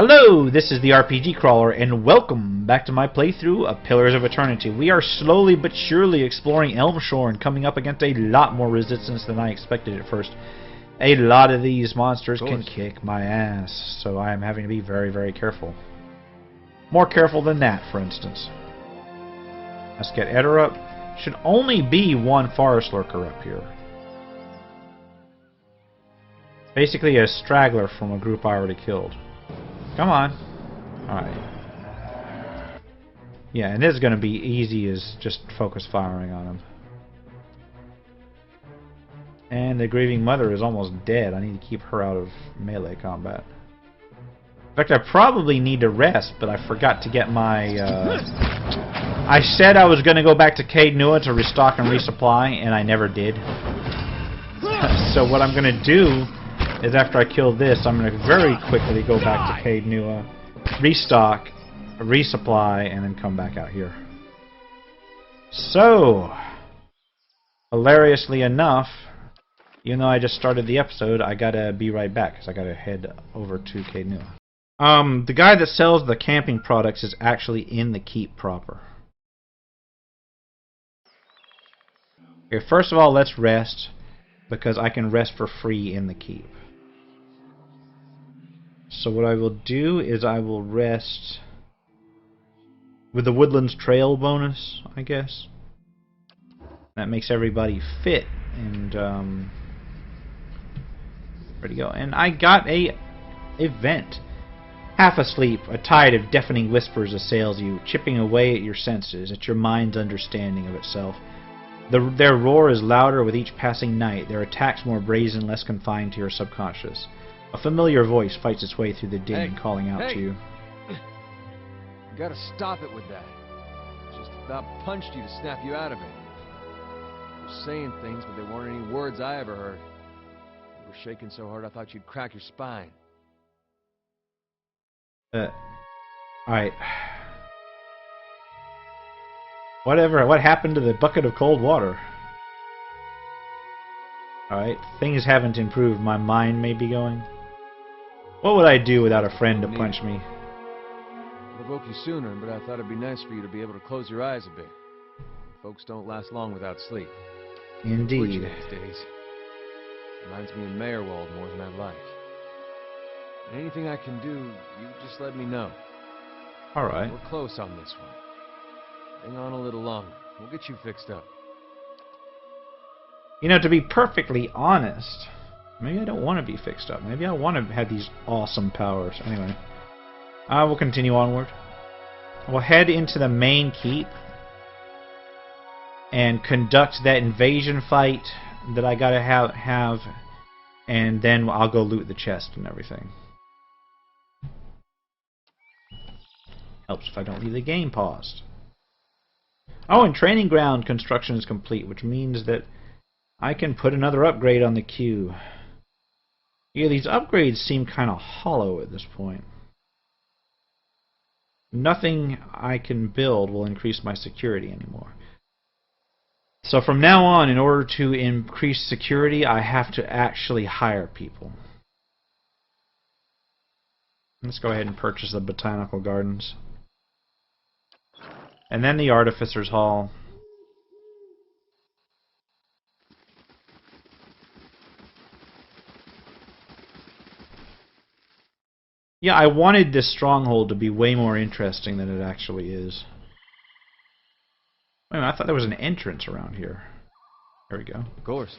Hello, this is the RPG Crawler, and welcome back to my playthrough of Pillars of Eternity. We are slowly but surely exploring Elmshore and coming up against a lot more resistance than I expected at first. A lot of these monsters can kick my ass, so I am having to be very, very careful. More careful than that, for instance. Let's get Eder up. Should only be one Forest Lurker up here. Basically a straggler from a group I already killed. Come on. Alright. Yeah, and this is going to be easy as just focus firing on him. And the Grieving Mother is almost dead. I need to keep her out of melee combat. In fact, I probably need to rest, but I forgot to get my... I said I was going to go back to Caed Nua to restock and resupply, and I never did. So what I'm going to do is after I kill this, I'm going to very quickly go back to Caed Nua, restock, resupply, and then come back out here. So, hilariously enough, even though I just started the episode, I gotta be right back, because I gotta head over to Caed Nua. The guy that sells the camping products is actually in the keep proper. Okay, first of all, let's rest, because I can rest for free in the keep. So what I will do is I will rest with the Woodlands Trail bonus, I guess. That makes everybody fit, and ready to go. And I got a event. Half asleep, a tide of deafening whispers assails you, chipping away at your senses, at your mind's understanding of itself. Their roar is louder with each passing night, their attacks more brazen, less confined to your subconscious. A familiar voice fights its way through the din, calling out to you. You gotta stop it with that. Just about punched you to snap you out of it. You were saying things, but they weren't any words I ever heard. You were shaking so hard I thought you'd crack your spine. Alright. Whatever, what happened to the bucket of cold water? Alright, things haven't improved. My mind may be going. What would I do without a friend to punch me? I'd have woke you sooner, but I thought it'd be nice for you to be able to close your eyes a bit. Folks don't last long without sleep. Indeed. These days. Reminds me of Meyerwald more than I'd like. Anything I can do, you just let me know. Alright. We're close on this one. Hang on a little longer. We'll get you fixed up. You know, to be perfectly honest, maybe I don't want to be fixed up. Maybe I want to have these awesome powers. Anyway, I will continue onward. We'll head into the main keep and conduct that invasion fight that I gotta have, and then I'll go loot the chest and everything. Helps if I don't leave the game paused. Oh, and training ground construction is complete, which means that I can put another upgrade on the queue. Yeah, these upgrades seem kind of hollow at this point. Nothing I can build will increase my security anymore. So from now on, in order to increase security, I have to actually hire people. Let's go ahead and purchase the Botanical Gardens. And then the Artificer's Hall. Yeah, I wanted this stronghold to be way more interesting than it actually is. Wait a minute, I thought there was an entrance around here. There we go. Of course.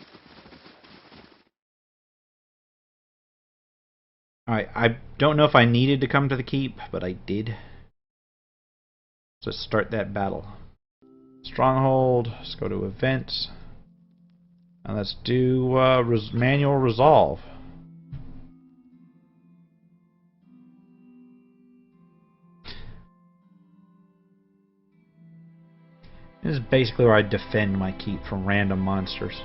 Alright, I don't know if I needed to come to the keep, but I did. So let's start that battle. Stronghold, let's go to events. And let's do manual resolve. This is basically where I defend my keep from random monsters.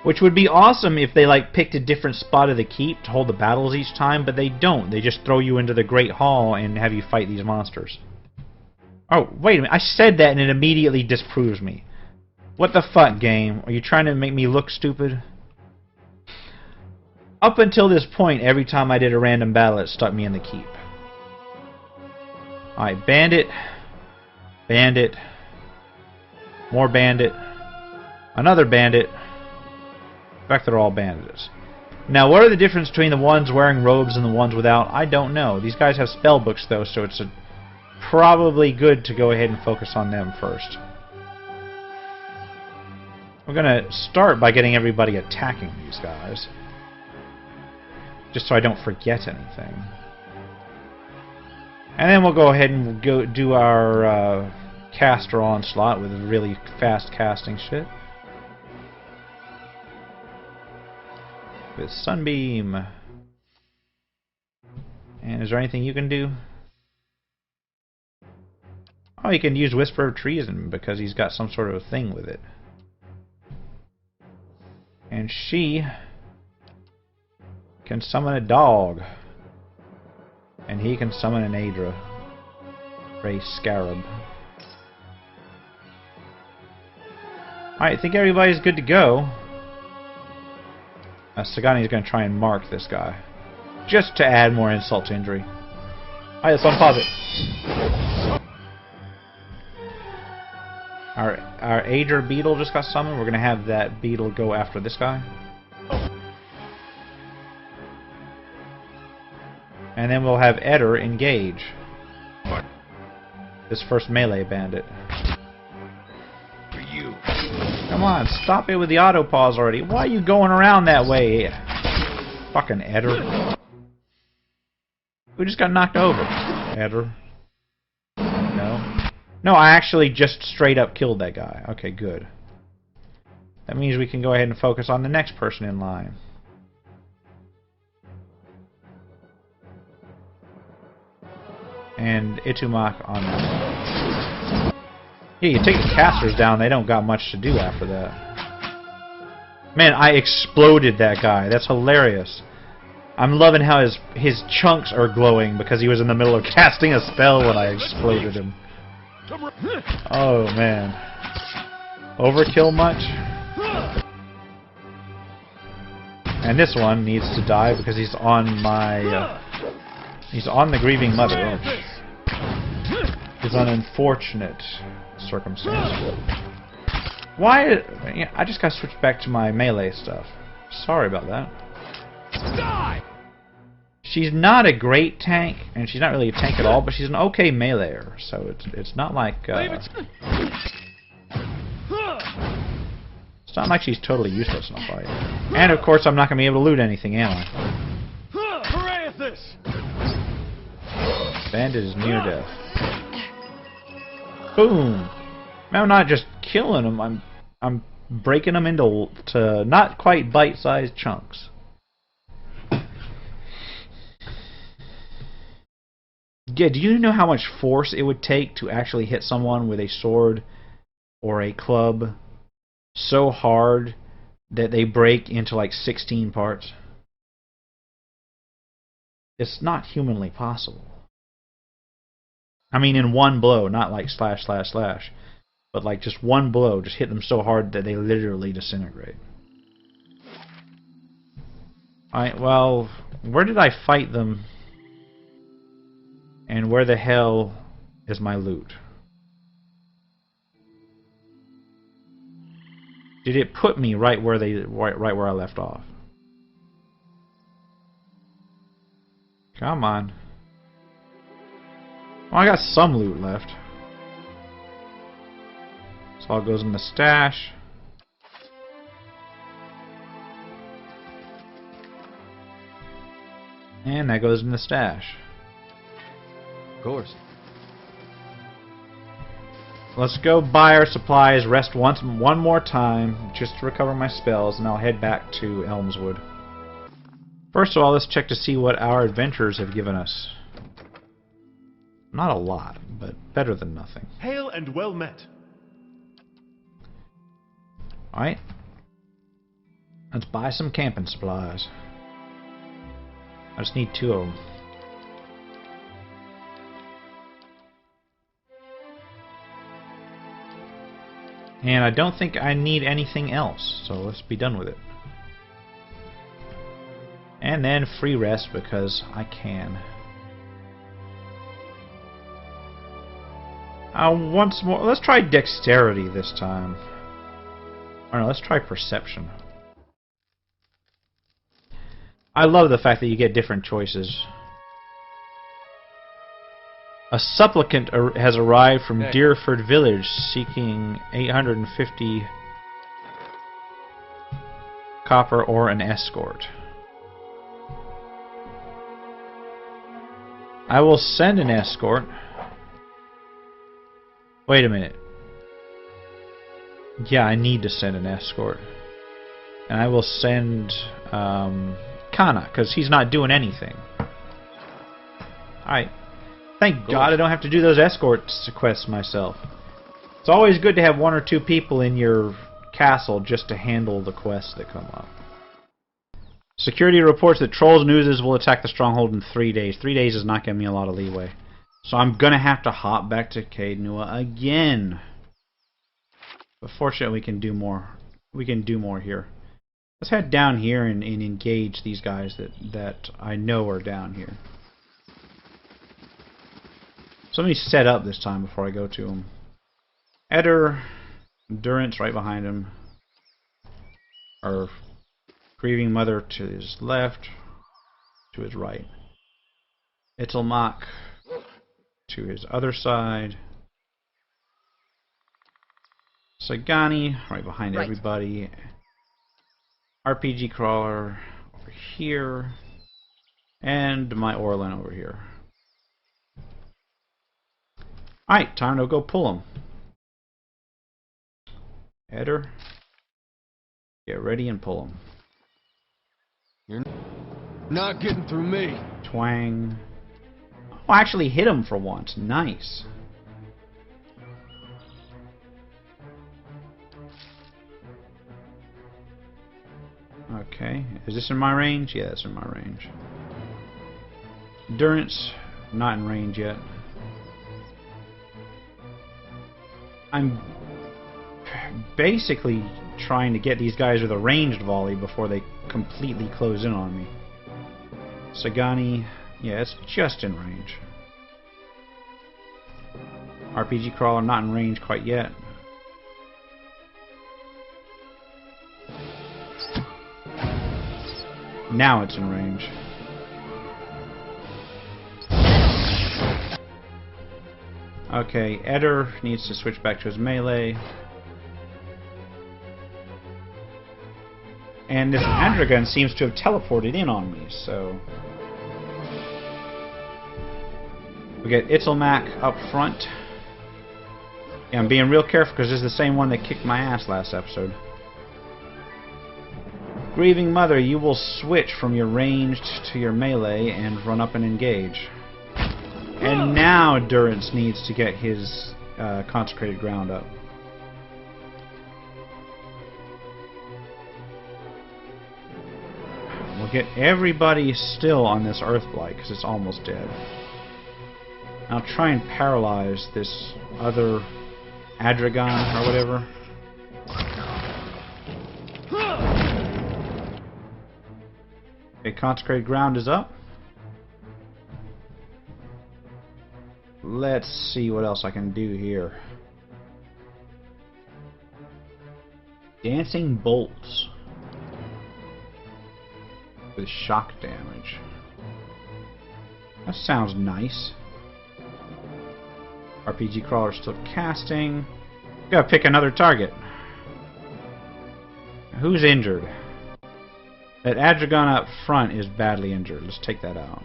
Which would be awesome if they picked a different spot of the keep to hold the battles each time, but they don't. They just throw you into the Great Hall and have you fight these monsters. Oh, wait a minute. I said that and it immediately disproves me. What the fuck, game? Are you trying to make me look stupid? Up until this point, every time I did a random battle, it stuck me in the keep. Alright, bandit. Bandit. More bandit. Another bandit. In fact, they're all bandits. Now, what are the difference between the ones wearing robes and the ones without? I don't know. These guys have spell books, though, so it's probably good to go ahead and focus on them first. We're going to start by getting everybody attacking these guys. Just so I don't forget anything. And then we'll go ahead and go do our caster onslaught with really fast casting shit. With Sunbeam. And is there anything you can do? Oh, he can use Whisper of Treason because he's got some sort of thing with it. And she can summon a dog. And he can summon an Aedra. Or a Scarab. Alright, I think everybody's good to go. Sagani's going to try and mark this guy. Just to add more insult to injury. Alright, let's unpause it. Our Aedra beetle just got summoned. We're going to have that beetle go after this guy. And then we'll have Eder engage this first melee bandit. For you. Come on, stop it with the auto pause already. Why are you going around that way? Fucking Eder. We just got knocked over. Eder. No. No, I actually just straight up killed that guy. Okay, good. That means we can go ahead and focus on the next person in line. And Itumak on that. Yeah, you take the casters down, they don't got much to do after that. Man, I exploded that guy. That's hilarious. I'm loving how his chunks are glowing because he was in the middle of casting a spell when I exploded him. Oh, man. Overkill much? And this one needs to die because he's on my... he's on the Grieving Mother. It's an unfortunate circumstance. Why? I just got switched back to my melee stuff. Sorry about that. Die! She's not a great tank, and she's not really a tank at all, but she's an okay meleeer, so it's not like it's not like she's totally useless in a fight. And of course, I'm not going to be able to loot anything, am I? Hooray at this! Bandit is near death. Boom! I'm not just killing them, I'm breaking them into not quite bite-sized chunks. Yeah, do you know how much force it would take to actually hit someone with a sword or a club so hard that they break into like 16 parts? It's not humanly possible. I mean, in one blow, not like slash, slash, slash, but like just one blow, just hit them so hard that they literally disintegrate. Alright, well, where did I fight them? And where the hell is my loot? Did it put me right where right where I left off? Come on. Well, I got some loot left. This all goes in the stash. And that goes in the stash. Of course. Let's go buy our supplies, rest one more time, just to recover my spells, and I'll head back to Elmswood. First of all, let's check to see what our adventures have given us. Not a lot, but better than nothing. Hail and well met. Alright. Let's buy some camping supplies. I just need 2 of them. And I don't think I need anything else, so let's be done with it. And then free rest because I can. Once more, let's try dexterity this time. Or no, let's try perception. I love the fact that you get different choices. A supplicant has arrived from Deerford Village seeking 850 copper or an escort. I will send an escort. Wait a minute. Yeah, I need to send an escort. And I will send Kana, because he's not doing anything. Alright. Thank God I don't have to do those escort quests myself. It's always good to have one or two people in your castle just to handle the quests that come up. Security reports that trolls and oozes will attack the stronghold in 3 days. 3 days is not giving me a lot of leeway. So I'm going to have to hop back to Caed Nua again. But fortunately we can do more. We can do more here. Let's head down here and engage these guys that I know are down here. So let me set up this time before I go to them. Eder, Durance right behind him. Our grieving mother to his left, to his right. Itlmak to his other side. Sagani right behind everybody. RPG crawler over here. And my Orlin over here. Alright, time to go pull him. Eder, get ready and pull him. You're not getting through me. Twang. Oh, I actually hit him for once. Nice. Okay, is this in my range? Yeah, it's in my range. Durance, not in range yet. I'm basically trying to get these guys with a ranged volley before they completely close in on me. Sagani, yeah, it's just in range. RPG crawler, not in range quite yet. Now it's in range. Okay, Eder needs to switch back to his melee. And this Andragon seems to have teleported in on me, so... We get Itlmak up front. Yeah, I'm being real careful because this is the same one that kicked my ass last episode. Grieving Mother, you will switch from your ranged to your melee and run up and engage. And now Durance needs to get his consecrated ground up. We'll get everybody still on this Earth Blight because it's almost dead. I'll try and paralyze this other Adragon or whatever. Okay, consecrated ground is up. Let's see what else I can do here. Dancing bolts with shock damage. That sounds nice. RPG crawler still casting. Gotta pick another target. Who's injured? That Adragon up front is badly injured. Let's take that out.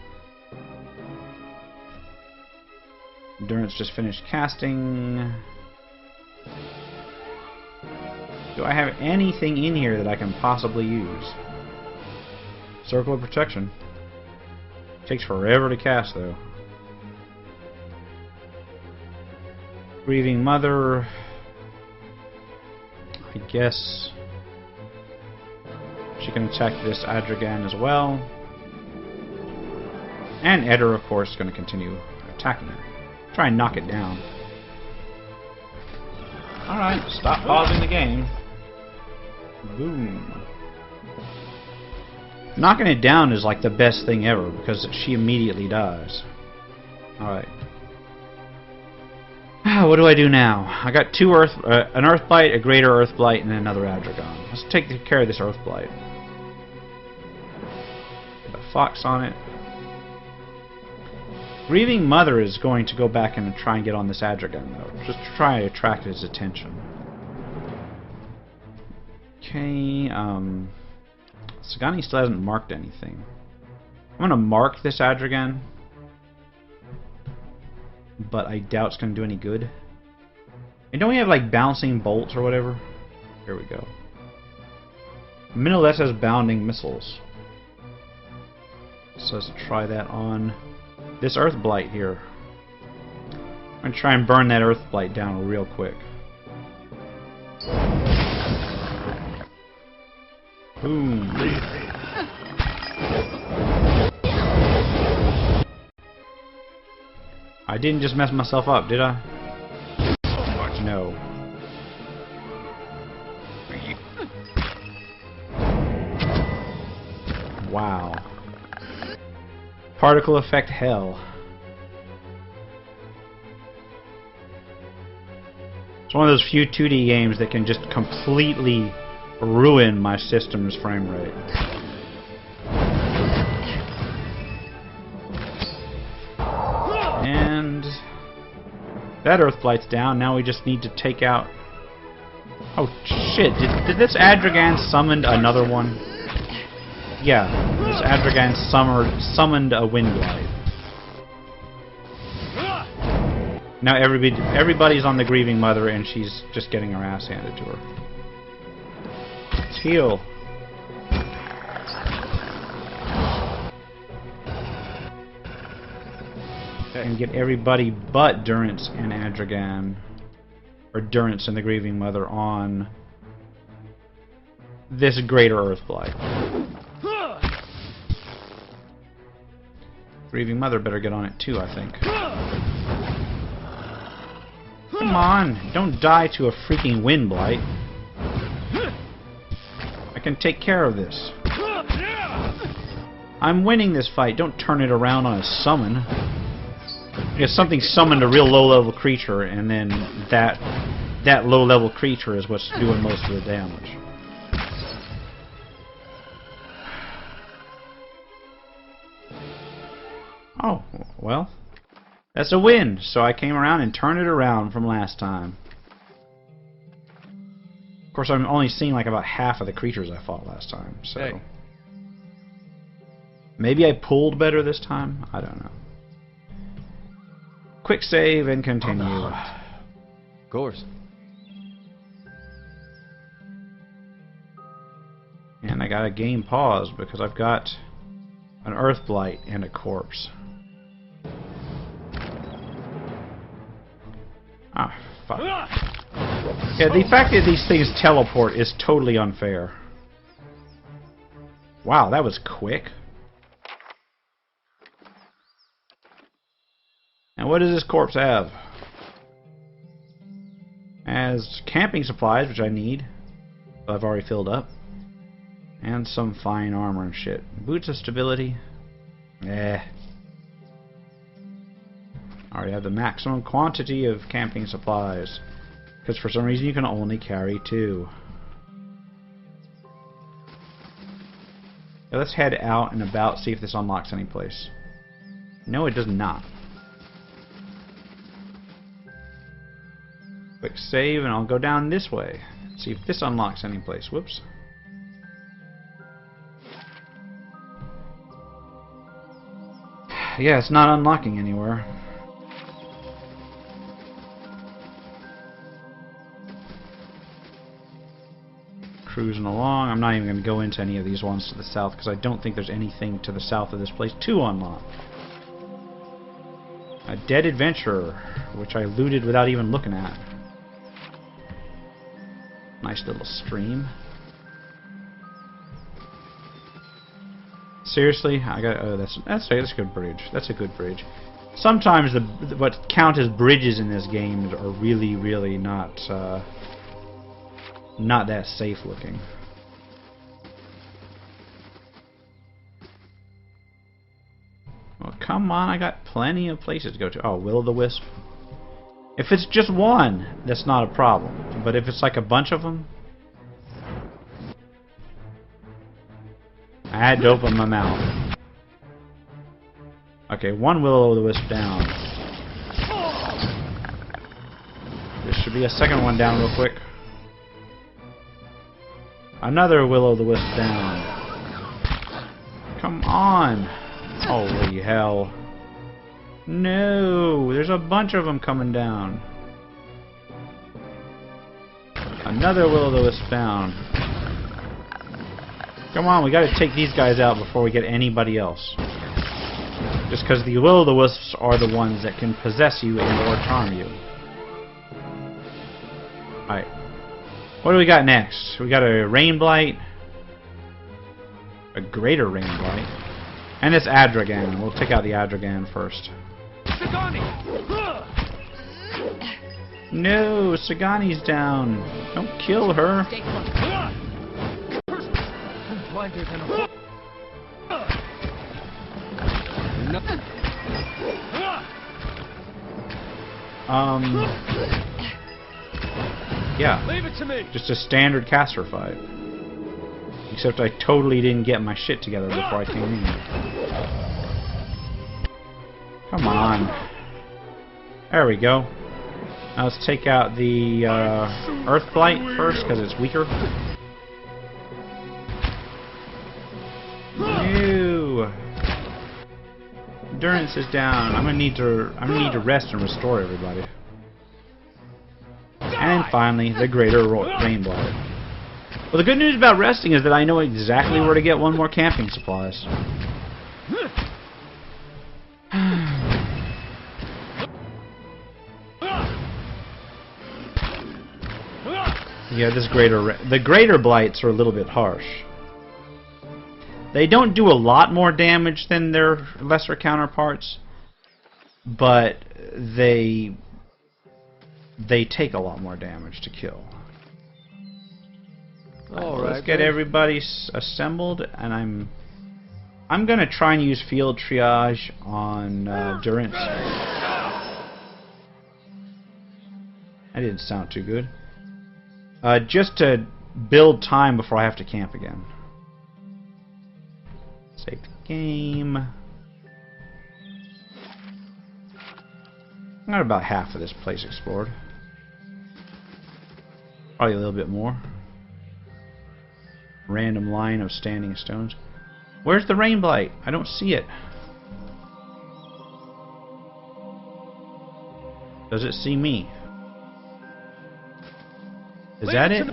Durance just finished casting. Do I have anything in here that I can possibly use? Circle of Protection. Takes forever to cast, though. Grieving Mother. I guess she can attack this Adragan as well. And Eder, of course, is going to continue attacking it. Try and knock it down. Alright, stop pausing the game. Boom. Knocking it down is like the best thing ever because she immediately dies. Alright. What do I do now? I got two an Earth Blight, a Greater Earth Blight, and another Adragon. Let's take care of this Earth Blight. Get a fox on it. Grieving Mother is going to go back and try and get on this Adragon, though. Just to try to attract his attention. Okay, Sagani still hasn't marked anything. I'm going to mark this Adragon, but I doubt it's going to do any good. And don't we have, like, bouncing bolts or whatever? Here we go. Minoless has bounding missiles. So let's try that on this Earth Blight here. I'm going to try and burn that Earth Blight down real quick. Boom. I didn't just mess myself up, did I? No. Wow. Particle effect hell. It's one of those few 2D games that can just completely ruin my system's frame rate. And that Earth Blight's down. Now we just need to take out... Oh shit, did this Adragan summon another one? Yeah, this Adragan summoned a Wind Blight. Now everybody's on the Grieving Mother and she's just getting her ass handed to her. Let's heal. And get everybody but Durance and Adragan, or Durance and the Grieving Mother, on this Greater Earth Blight. Grieving Mother better get on it too, I think. Come on, don't die to a freaking Wind Blight. I can take care of this. I'm winning this fight. Don't turn it around on a summon. If something summoned a real low-level creature, and then that low-level creature is what's doing most of the damage. Oh, well. That's a win, so I came around and turned it around from last time. Of course, I'm only seeing like about half of the creatures I fought last time, so... Hey. Maybe I pulled better this time? I don't know. Quick save and continue. Of course. And I got a game pause because I've got an Earth Blight and a corpse. Ah, fuck. Yeah, the fact that these things teleport is totally unfair. Wow, that was quick. And what does this corpse have? Has camping supplies, which I need. But I've already filled up. And some fine armor and shit. Boots of stability. I already have the maximum quantity of camping supplies. Because for some reason you can only carry 2. Yeah, let's head out and about, see if this unlocks any place. No, it does not. Quick save, and I'll go down this way. See if this unlocks any place. Whoops. Yeah, it's not unlocking anywhere. Cruising along. I'm not even going to go into any of these ones to the south because I don't think there's anything to the south of this place to unlock. A dead adventurer, which I looted without even looking at. Nice little stream. Seriously, I got. Oh, that's a good bridge. That's a good bridge. Sometimes what count as bridges in this game are really not that safe looking. Come on, I got plenty of places to go to. Oh, Will-o'-the-Wisp. If it's just one, that's not a problem. But if it's like a bunch of them, I had to open my mouth. Okay, one Will-o'-the-Wisp down. There should be a second one down real quick. Another Will-o'-the-Wisp down. Come on! Holy hell. No! There's a bunch of them coming down. Another Will-o'-the-Wisp down. Come on, we gotta take these guys out before we get anybody else. Just because the Will-o'-the-Wisps are the ones that can possess you and or charm you. Alright. What do we got next? We got a Rain Blight. A greater Rain Blight. And this Adragan. We'll take out the Adragan first. No, Sagani's down. Don't kill her. Yeah. Leave it to me. Just a standard caster fight. Except I totally didn't get my shit together before I came in. Come on. There we go. Now let's take out the Earth Blight first because it's weaker. No. Endurance is down. I'm gonna need to rest and restore everybody. And finally, the greater Rain Blight. Well, the good news about resting is that I know exactly where to get one more camping supplies. Yeah, the greater blights are a little bit harsh. They don't do a lot more damage than their lesser counterparts, but they take a lot more damage to kill. Alright, let's get everybody assembled, and I'm gonna try and use field triage on Durance. That didn't sound too good. Just to build time before I have to camp again. Save the game. I got about half of this place explored. Probably a little bit more. Random line of standing stones. Where's the Rain Blight? I don't see it. Does it see me? Is that it?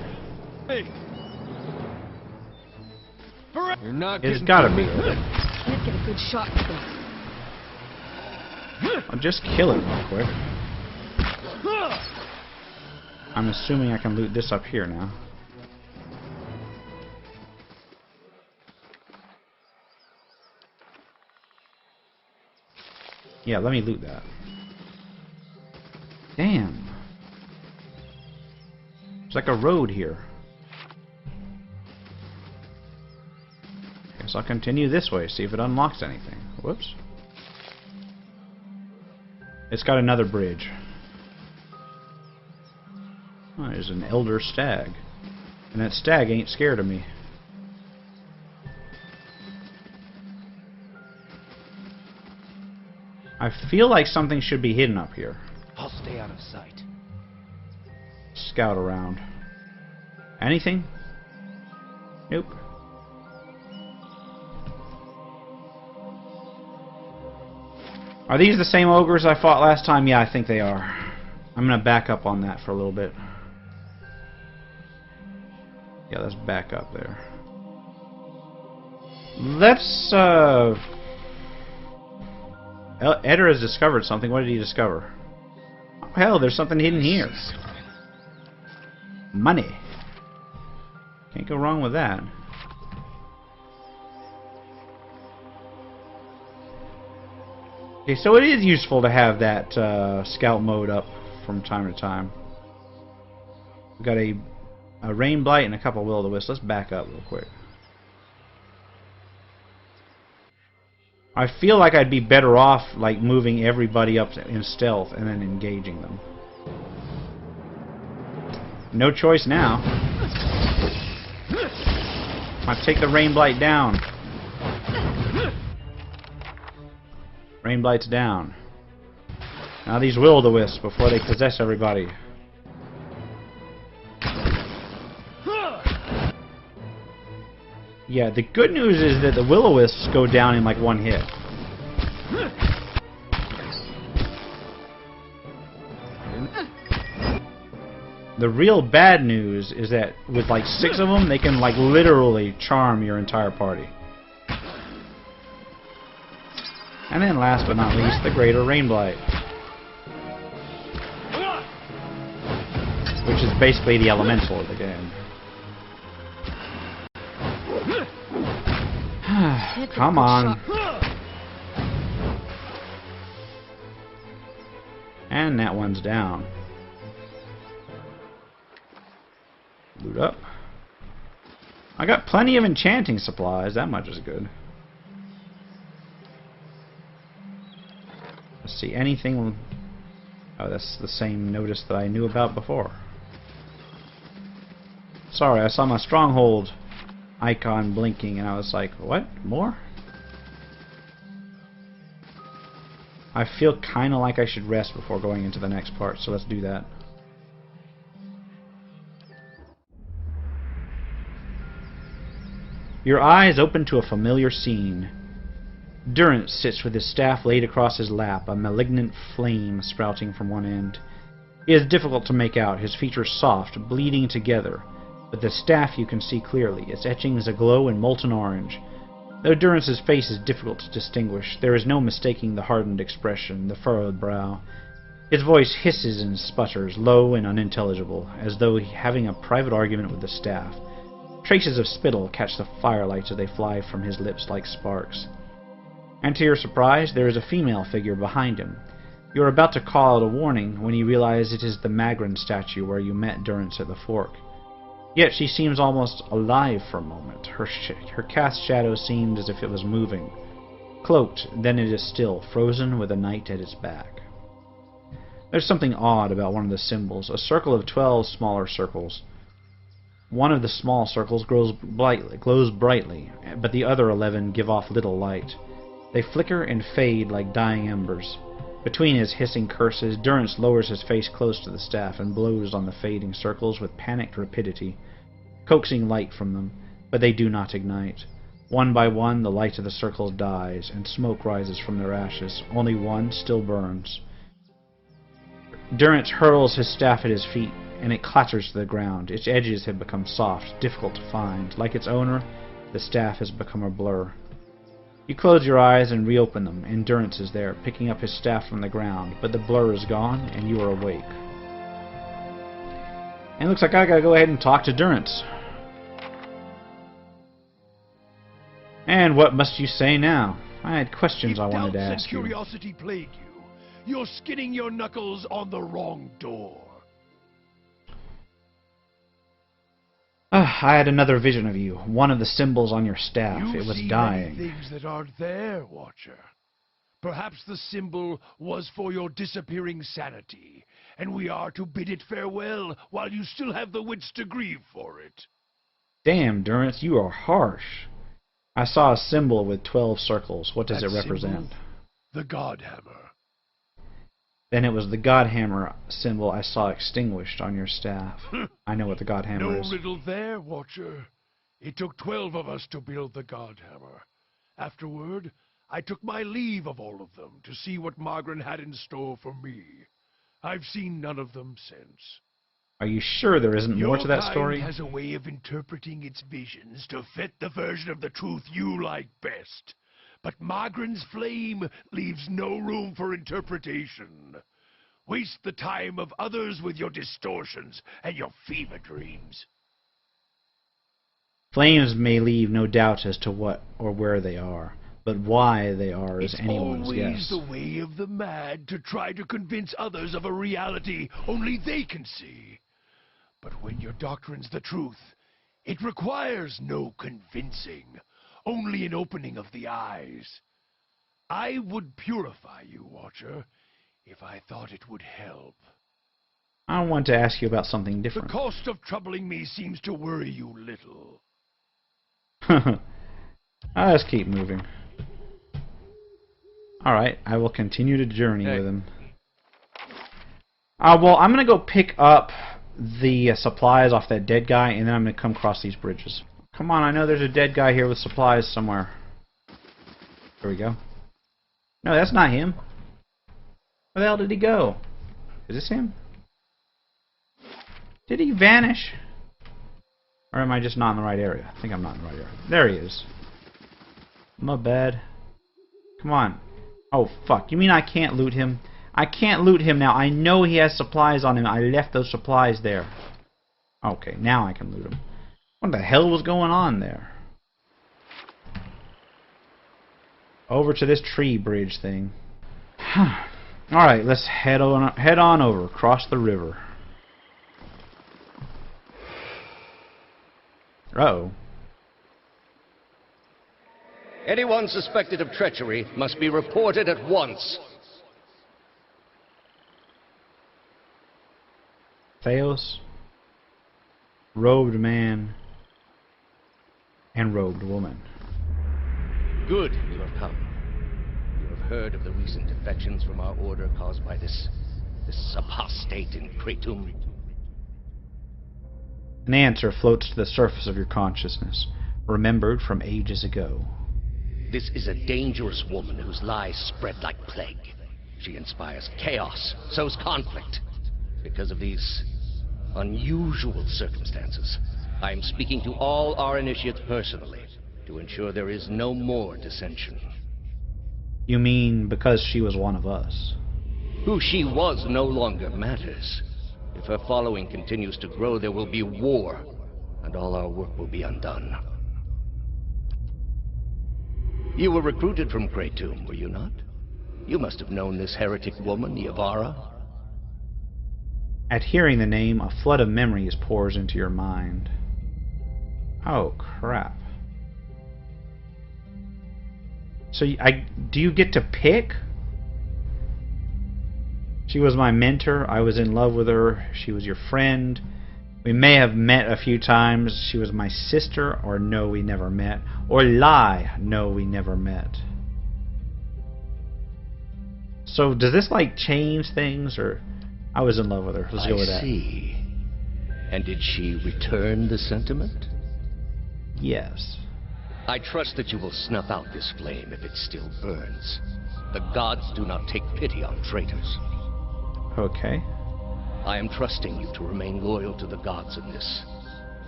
You're not It's gotta be. Can't get a good shot at this. I'll just kill it real quick. I'm assuming I can loot this up here now. Yeah, let me loot that. Damn. It's like a road here. Guess I'll continue this way, see if it unlocks anything. Whoops. It's got another bridge. Oh, there's an elder stag. And that stag ain't scared of me. I feel like something should be hidden up here. I'll stay out of sight. Scout around. Anything? Nope. Are these the same ogres I fought last time? Yeah, I think they are. I'm gonna back up on that for a little bit. Yeah, let's back up there. Let's, Eder has discovered something. What did he discover? Oh, hell, there's something hidden here. Money. Can't go wrong with that. Okay, so it is useful to have that scout mode up from time to time. We've got a Rain Blight and a couple of Will-o'-the-Wisps. Let's back up real quick. I feel like I'd be better off like moving everybody up in stealth and then engaging them. No choice now. I take the Rain Blight down. Rain Blight's down. Now these will-o-wisps before they possess everybody. Yeah, the good news is that the will-o-wisps go down in like one hit. The real bad news is that with like 6 of them, they can like literally charm your entire party. And then last but not least, the Greater Rain Blight. Which is basically the elemental of the game. Come on. And that one's down. Loot up. I got plenty of enchanting supplies, that much is good. Let's see, anything... Oh, that's the same notice that I knew about before. Sorry, I saw my stronghold icon blinking and I was like, what? More? I feel kind of like I should rest before going into the next part, so let's do that. Your eyes open to a familiar scene. Durrance sits with his staff laid across his lap, a malignant flame sprouting from one end. It is difficult to make out, his features soft, bleeding together, but the staff you can see clearly, its etchings aglow in molten orange. Though Durrance's face is difficult to distinguish, there is no mistaking the hardened expression, the furrowed brow. His voice hisses and sputters, low and unintelligible, as though having a private argument with the staff. Traces of spittle catch the firelight as they fly from his lips like sparks. And to your surprise, there is a female figure behind him. You are about to call out a warning when you realize it is the Magrin statue where you met Durrance at the fork. Yet she seems almost alive for a moment. Her cast shadow seemed as if it was moving. Cloaked, then it is still, frozen with a night at its back. There's something odd about one of the symbols, a circle of 12 smaller circles. One of the small circles glows brightly, but the other 11 give off little light. They flicker and fade like dying embers. Between his hissing curses, Durrance lowers his face close to the staff and blows on the fading circles with panicked rapidity, coaxing light from them, but they do not ignite. One by one, the light of the circles dies, and smoke rises from their ashes. Only one still burns. Durrance hurls his staff at his feet, and it clatters to the ground. Its edges have become soft, difficult to find. Like its owner, the staff has become a blur. You close your eyes and reopen them, and Durrance is there, picking up his staff from the ground, but the blur is gone, and you are awake. And it looks like I gotta go ahead and talk to Durrance. And what must you say now? I had questions I wanted to ask you. If doubts and curiosity plague you, you're skinning your knuckles on the wrong door. I had another vision of you, one of the symbols on your staff. It was dying. You see many things that aren't there, Watcher. Perhaps the symbol was for your disappearing sanity, and we are to bid it farewell while you still have the wits to grieve for it. Damn, Durrance, you are harsh. I saw a symbol with 12 circles. What does it represent? The Godhammer. Then it was the Godhammer symbol I saw extinguished on your staff. I know what the Godhammer is. No riddle there, Watcher. It took 12 of us to build the Godhammer. Afterward, I took my leave of all of them to see what Magrin had in store for me. I've seen none of them since. Are you sure there isn't more to that story? Your kind has a way of interpreting its visions to fit the version of the truth you like best. But Magrin's flame leaves no room for interpretation. Waste the time of others with your distortions and your fever dreams. Flames may leave no doubt as to what or where they are, but why they are is anyone's guess. It's always the way of the mad to try to convince others of a reality only they can see. But when your doctrine's the truth, it requires no convincing. Only an opening of the eyes. I would purify you, Watcher, if I thought it would help. I want to ask you about something The different. cost of troubling me seems to worry you little. I'll just keep moving. Alright, I will continue to journey with him. Well, I'm going to go pick up the supplies off that dead guy, and then I'm going to come across these bridges. Come on, I know there's a dead guy here with supplies somewhere. There we go. No, that's not him. Where the hell did he go? Is this him? Did he vanish? Or am I just not in the right area? I think I'm not in the right area. There he is. My bad. Come on. Oh, fuck. You mean I can't loot him? I can't loot him now. I know he has supplies on him. I left those supplies there. Okay, now I can loot him. What the hell was going on there? Over to this tree bridge thing. Alright, let's head on over. Cross the river. Uh-oh. Anyone suspected of treachery must be reported at once. Theos, robed man, and robed woman. Good, you have come. You have heard of the recent defections from our order caused by this apostate in Kratom. An answer floats to the surface of your consciousness, remembered from ages ago. This is a dangerous woman whose lies spread like plague. She inspires chaos, sows conflict. Because of these unusual circumstances, I am speaking to all our initiates personally to ensure there is no more dissension. You mean because she was one of us? Who she was no longer matters. If her following continues to grow, there will be war, and all our work will be undone. You were recruited from Kratom, were you not? You must have known this heretic woman, Yavara. At hearing the name, a flood of memories pours into your mind. Oh, crap. So, do you get to pick? She was my mentor. I was in love with her. She was your friend. We may have met a few times. She was my sister, or no, we never met. Or lie, no, we never met. So, does this, like, change things, or... I was in love with her. Let's go with that. I see. And did she return the sentiment? Yes. I trust that you will snuff out this flame if it still burns. The gods do not take pity on traitors. Okay. I am trusting you to remain loyal to the gods in this.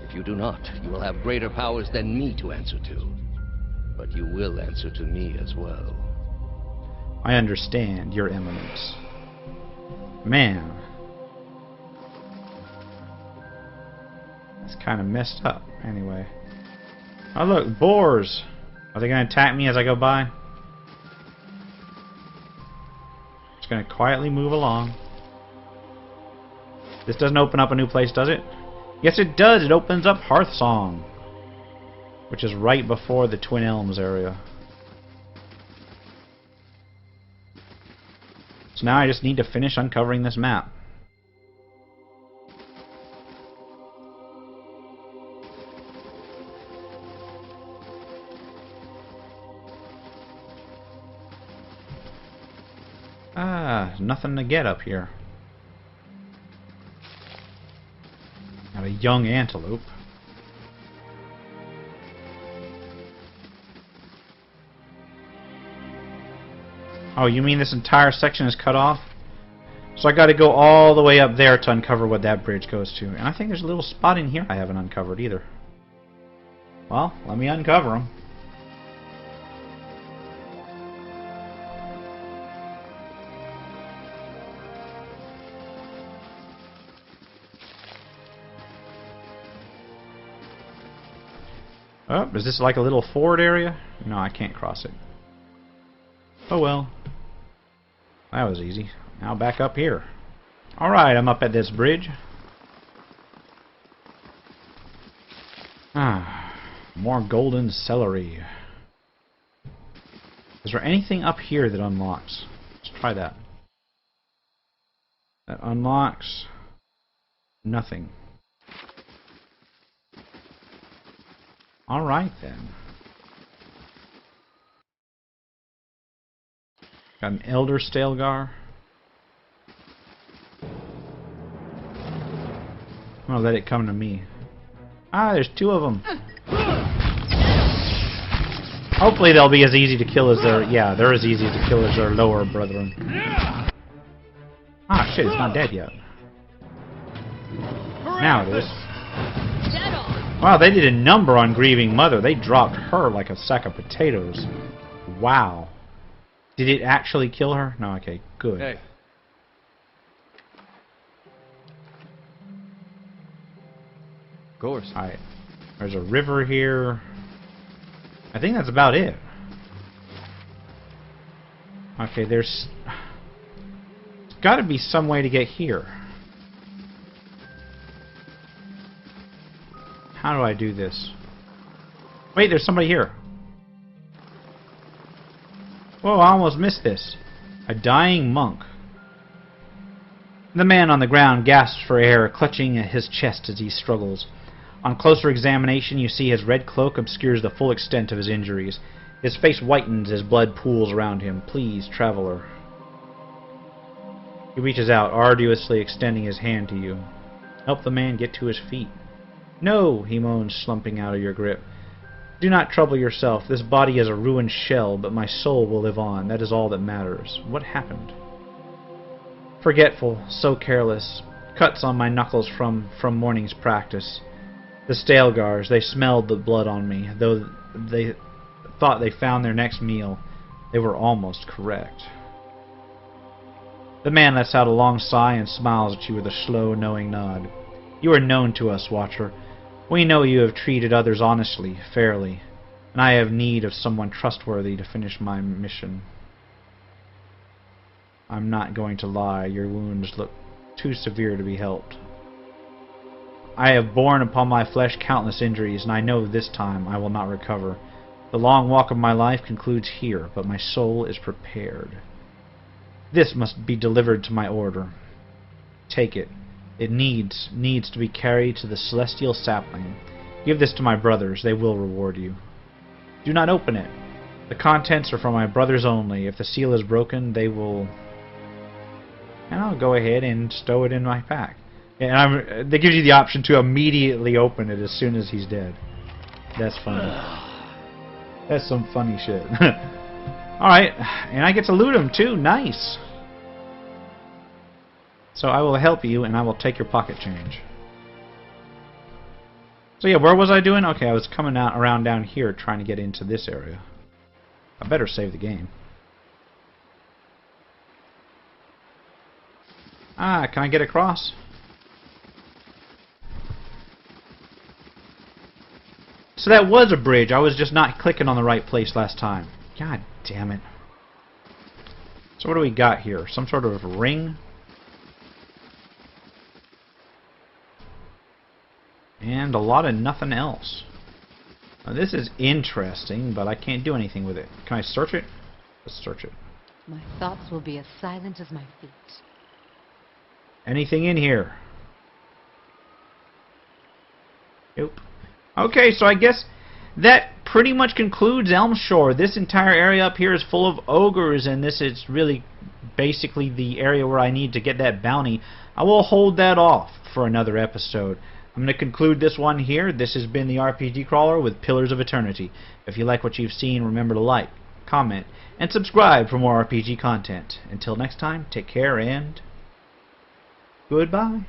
If you do not, you will have greater powers than me to answer to. But you will answer to me as well. I understand, Your Eminence. Man. That's kind of messed up, anyway. Oh look, boars! Are they going to attack me as I go by? Just going to quietly move along. This doesn't open up a new place, does it? Yes, it does! It opens up Hearthsong, which is right before the Twin Elms area. So now I just need to finish uncovering this map. Nothing to get up here. Got a young antelope. Oh, you mean this entire section is cut off? So I gotta go all the way up there to uncover what that bridge goes to. And I think there's a little spot in here I haven't uncovered either. Well, let me uncover them. Oh, is this like a little ford area? No, I can't cross it. Oh well. That was easy. Now back up here. Alright, I'm up at this bridge. More golden celery. Is there anything up here that unlocks? Let's try that. That unlocks nothing. Alright then. Got an Elder Stalgar. I'm gonna let it come to me. Ah, there's two of them. Hopefully they'll be as easy to kill as their... Yeah, they're as easy to kill as their lower brethren. Ah, shit, it's not dead yet. Now it is. Wow, they did a number on Grieving Mother. They dropped her like a sack of potatoes. Wow. Did it actually kill her? No, okay, good. Hey. Of course. Alright. There's a river here. I think that's about it. Okay, there's got to be some way to get here. How do I do this? Wait, there's somebody here. Whoa, I almost missed this. A dying monk. The man on the ground gasps for air, clutching at his chest as he struggles. On closer examination, you see his red cloak obscures the full extent of his injuries. His face whitens as blood pools around him. Please, traveler. He reaches out, arduously extending his hand to you. Help the man get to his feet. No, he moans, slumping out of your grip. Do not trouble yourself. This body is a ruined shell, but my soul will live on. That is all that matters. What happened? Forgetful, so careless. Cuts on my knuckles from morning's practice. The Stalgars, they smelled the blood on me, though they thought they found their next meal. They were almost correct. The man lets out a long sigh and smiles at you with a slow, knowing nod. You are known to us, Watcher. We know you have treated others honestly, fairly, and I have need of someone trustworthy to finish my mission. I'm not going to lie, your wounds look too severe to be helped. I have borne upon my flesh countless injuries, and I know this time I will not recover. The long walk of my life concludes here, but my soul is prepared. This must be delivered to my order. Take it. It needs to be carried to the celestial sapling. Give this to my brothers. They will reward you. Do not open it. The contents are for my brothers only. If the seal is broken, they will... And I'll go ahead and stow it in my pack. And that gives you the option to immediately open it as soon as he's dead. That's funny. That's some funny shit. Alright, and I get to loot him too. Nice. So I will help you, and I will take your pocket change. So yeah, where was I doing? Okay, I was coming out around down here trying to get into this area. I better save the game. Ah, can I get across? So that was a bridge. I was just not clicking on the right place last time. God damn it. So what do we got here? Some sort of ring? And a lot of nothing else. Now, this is interesting, but I can't do anything with it. Can I search it? Let's search it. My thoughts will be as silent as my feet. Anything in here? Nope. Okay, so I guess that pretty much concludes Elmshore. This entire area up here is full of ogres, and this is really basically the area where I need to get that bounty. I will hold that off for another episode. I'm going to conclude this one here. This has been the RPG Crawler with Pillars of Eternity. If you like what you've seen, remember to like, comment, and subscribe for more RPG content. Until next time, take care and goodbye.